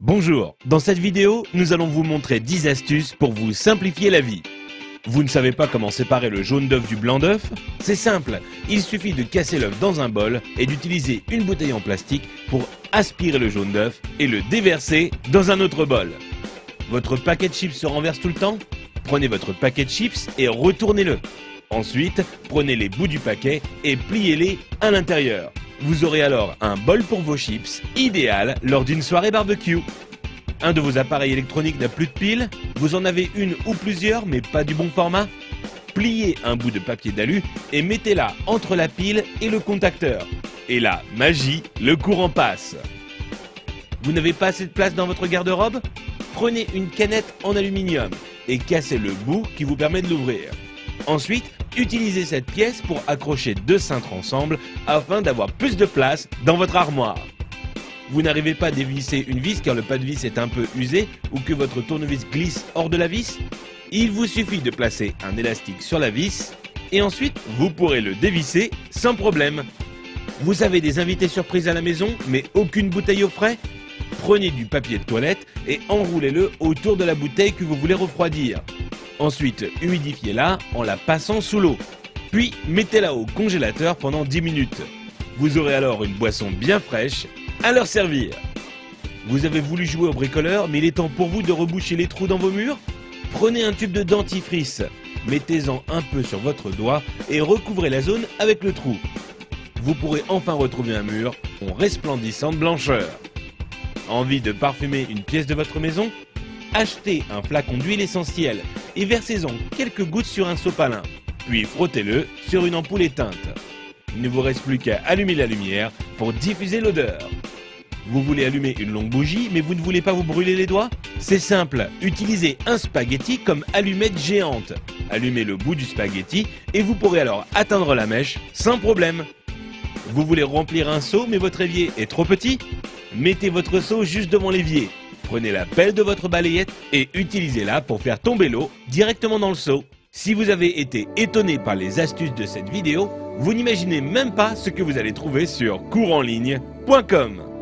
Bonjour, dans cette vidéo, nous allons vous montrer 10 astuces pour vous simplifier la vie. Vous ne savez pas comment séparer le jaune d'œuf du blanc d'œuf? C'est simple, il suffit de casser l'œuf dans un bol et d'utiliser une bouteille en plastique pour aspirer le jaune d'œuf et le déverser dans un autre bol. Votre paquet de chips se renverse tout le temps? Prenez votre paquet de chips et retournez-le. Ensuite, prenez les bouts du paquet et pliez-les à l'intérieur. Vous aurez alors un bol pour vos chips, idéal lors d'une soirée barbecue. Un de vos appareils électroniques n'a plus de pile? Vous en avez une ou plusieurs mais pas du bon format? Pliez un bout de papier d'alu et mettez-la entre la pile et le contacteur. Et là, magie, le courant passe. Vous n'avez pas assez de place dans votre garde-robe? Prenez une canette en aluminium et cassez le bout qui vous permet de l'ouvrir. Ensuite, utilisez cette pièce pour accrocher deux cintres ensemble afin d'avoir plus de place dans votre armoire. Vous n'arrivez pas à dévisser une vis car le pas de vis est un peu usé ou que votre tournevis glisse hors de la vis? Il vous suffit de placer un élastique sur la vis et ensuite vous pourrez le dévisser sans problème. Vous avez des invités surprises à la maison mais aucune bouteille au frais? Prenez du papier de toilette et enroulez-le autour de la bouteille que vous voulez refroidir. Ensuite, humidifiez-la en la passant sous l'eau. Puis, mettez-la au congélateur pendant 10 minutes. Vous aurez alors une boisson bien fraîche à leur servir. Vous avez voulu jouer au bricoleur, mais il est temps pour vous de reboucher les trous dans vos murs? Prenez un tube de dentifrice, mettez-en un peu sur votre doigt et recouvrez la zone avec le trou. Vous pourrez enfin retrouver un mur en resplendissant de blancheur. Envie de parfumer une pièce de votre maison? Achetez un flacon d'huile essentielle et versez-en quelques gouttes sur un sopalin, puis frottez-le sur une ampoule éteinte. Il ne vous reste plus qu'à allumer la lumière pour diffuser l'odeur. Vous voulez allumer une longue bougie mais vous ne voulez pas vous brûler les doigts? C'est simple, utilisez un spaghetti comme allumette géante. Allumez le bout du spaghetti et vous pourrez alors atteindre la mèche sans problème. Vous voulez remplir un seau mais votre évier est trop petit? Mettez votre seau juste devant l'évier. Prenez la pelle de votre balayette et utilisez-la pour faire tomber l'eau directement dans le seau. Si vous avez été étonné par les astuces de cette vidéo, vous n'imaginez même pas ce que vous allez trouver sur couranligne.com.